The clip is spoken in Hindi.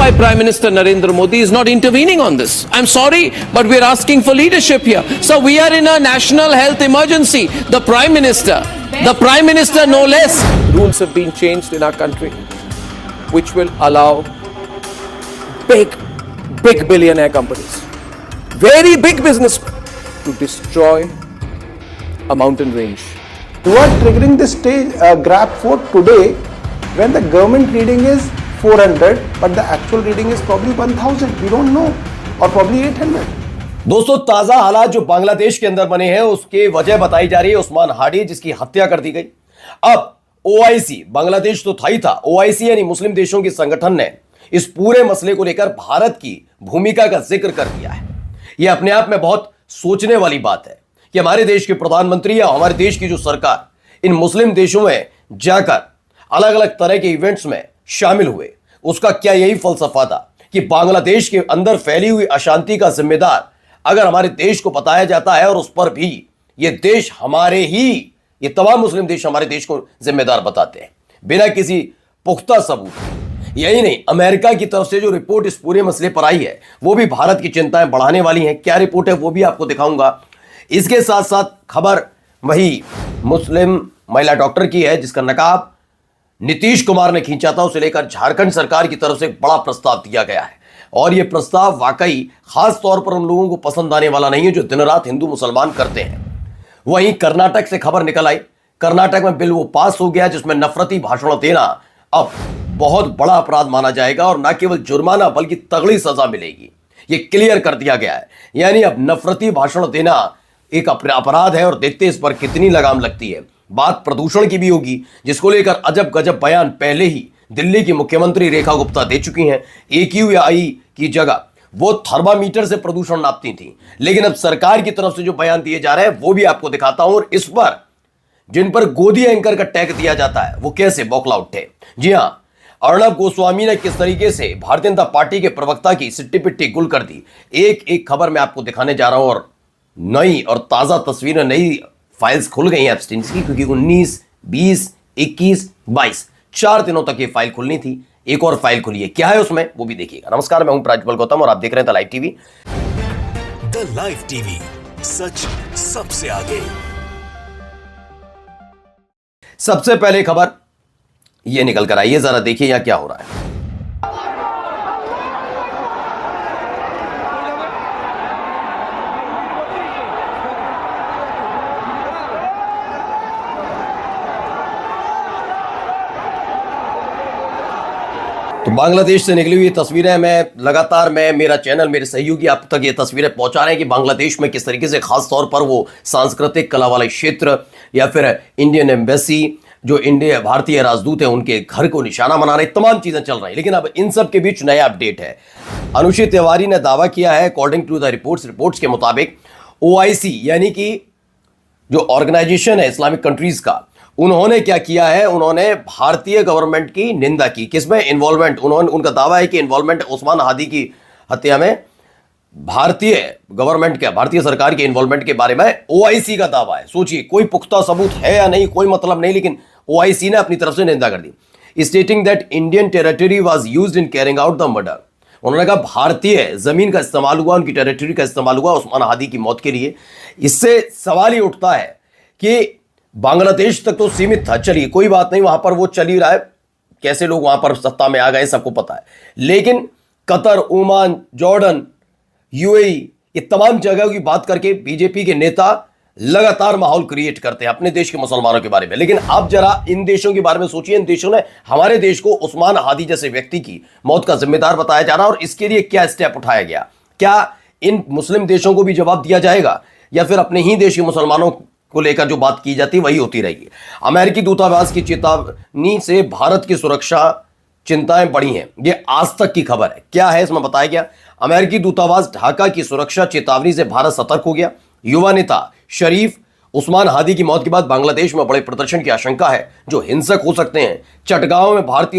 why Prime Minister Narendra Modi is not intervening on this. I'm sorry, but we're asking for leadership here. So we are in a national health emergency. The Prime Minister no less. Rules have been changed in our country, which will allow big billionaire companies, very big businessmen, to destroy a mountain range. You are triggering this grab for today when the government reading is 400, but the actual reading is probably 1000. We don't know, or probably 800. दोस्तों, ताजा हालात जो बांग्लादेश के अंदर बने हैं उसकी वजह बताई जा रही है उस्मान हाडी, जिसकी हत्या कर दी गई। अब ओआईसी, बांग्लादेश तो था ही था, ओआईसी यानी मुस्लिम देशों के संगठन ने इस पूरे मसले को लेकर भारत की भूमिका का जिक्र कर दिया है। यह अपने आप में बहुत सोचने वाली बात है कि हमारे देश के प्रधानमंत्री या हमारे देश की जो सरकार इन मुस्लिम देशों में जाकर अलग अलग तरह के इवेंट्स में शामिल हुए, उसका क्या यही फलसफा था कि बांग्लादेश के अंदर फैली हुई अशांति का जिम्मेदार अगर हमारे देश को बताया जाता है और उस पर भी ये देश हमारे ही, ये तमाम मुस्लिम देश हमारे देश को जिम्मेदार बताते हैं बिना किसी पुख्ता सबूत। यही नहीं, अमेरिका की तरफ से जो रिपोर्ट इस पूरे मसले पर आई है वो भी भारत की चिंताएं बढ़ाने वाली है। क्या रिपोर्ट है वो भी आपको दिखाऊंगा। इसके साथ साथ खबर वही मुस्लिम महिला डॉक्टर की है जिसका नकाब नीतीश कुमार ने खींचा था, उसे लेकर झारखंड सरकार की तरफ से एक बड़ा प्रस्ताव दिया गया है और यह प्रस्ताव वाकई खास तौर पर उन लोगों को पसंद आने वाला नहीं है जो दिन रात हिंदू मुसलमान करते हैं। वहीं कर्नाटक से खबर निकल आई, कर्नाटक में बिल वो पास हो गया जिसमें नफरती भाषण देना अब बहुत बड़ा अपराध माना जाएगा और न केवल जुर्माना बल्कि तगड़ी सजा मिलेगी। ये क्लियर कर दिया गया है, यानी अब नफरती भाषण देना एक अपराध है और देखते इस पर कितनी लगाम लगती है। बात प्रदूषण की भी होगी जिसको लेकर अजब गजब बयान पहले ही दिल्ली की मुख्यमंत्री रेखा गुप्ता दे चुकी हैं। AQI की जगह वो थर्मामीटर से प्रदूषण नापती थी, लेकिन अब सरकार की तरफ से जो बयान दिए जा रहे हैं वो भी आपको दिखाता हूं और इस पर जिन पर गोदी एंकर का टैग दिया जाता है वो कैसे बौखला उठे। जी हां, अर्णब गोस्वामी ने किस तरीके से भारतीय जनता पार्टी के प्रवक्ता की सिट्टी पिट्टी गुल कर दी, एक एक खबर मैं आपको दिखाने जा रहा हूं और नई और ताजा तस्वीरें, नई फाइल्स खुल गई हैं एब्सटेंस की, क्योंकि 19, 20, 21, 22 4 दिनों तक ये फाइल खुलनी थी। एक और फाइल खुली है, क्या है उसमें वो भी देखिएगा। नमस्कार, मैं हूं प्राज्वल गौतम और आप देख रहे हैं the live TV. The live TV, सच सबसे आगे। सबसे पहले खबर ये निकल कर आई है, जरा देखिए यहां क्या हो रहा है। तो बांग्लादेश से निकली हुई तस्वीरें मेरा चैनल, मेरे सहयोगी आप तक ये तस्वीरें पहुंचा रहे हैं कि बांग्लादेश में किस तरीके से खास तौर पर वो सांस्कृतिक कला वाले क्षेत्र या फिर इंडियन एम्बेसी, जो इंडिया भारतीय राजदूत है उनके घर को निशाना बना रहे, तमाम चीजें चल रही। लेकिन अब इन सब के बीच नया अपडेट है। अनुचित तिवारी ने दावा किया है, अकॉर्डिंग टू द रिपोर्ट्स के मुताबिक ओआईसी यानी कि जो ऑर्गेनाइजेशन है इस्लामिक कंट्रीज का, उन्होंने क्या किया है, उन्होंने भारतीय गवर्नमेंट की निंदा की। किसमें इन्वॉल्वमेंट, उनका दावा है कि इन्वॉल्वमेंट उस्मान हादी की हत्या में भारतीय गवर्नमेंट के, भारतीय सरकार के इन्वॉल्वमेंट के बारे में ओआईसी का दावा है। सोचिए, कोई पुख्ता सबूत है या नहीं कोई मतलब नहीं, लेकिन ओआईसी ने अपनी तरफ से निंदा कर दी, stating that Indian territory was used in carrying out the murder. उन्होंने कहा भारतीय जमीन का इस्तेमाल हुआ, उनकी टेरिटरी का इस्तेमाल हुआ उस्मान हादी की मौत के लिए। इससे सवाल ही उठता है कि बांग्लादेश तक तो सीमित था, चलिए कोई बात नहीं, वहां पर वो चल ही रहा है, कैसे लोग वहां पर सत्ता में आ गए सबको पता है। लेकिन कतर, ओमान, जॉर्डन, यूएई, ये तमाम जगहों की बात करके बीजेपी के नेता लगातार माहौल क्रिएट करते हैं अपने देश के मुसलमानों के बारे में। लेकिन आप जरा इन देशों के बारे में सोचिए, इन देशों ने हमारे देश को उस्मान हादी जैसे व्यक्ति की मौत का जिम्मेदार बताया जा रहा है और इसके लिए क्या स्टेप उठाया गया। क्या इन मुस्लिम देशों को भी जवाब दिया जाएगा या फिर अपने ही देश के मुसलमानों को लेकर जो बात की जाती है वही होती रहेगी। अमेरिकी दूतावास की चेतावनी से भारत की सुरक्षा चिंताएं बढ़ी हैं, ये आज तक की खबर है। क्या है इसमें बताया गया, अमेरिकी दूतावास ढाका की सुरक्षा चेतावनी से भारत सतर्क हो गया। युवा नेता शरीफ उस्मान हादी की मौत के बाद बांग्लादेश में बड़े प्रदर्शन की आशंका है जो हिंसक हो सकते हैं। चटगांव में भारतीय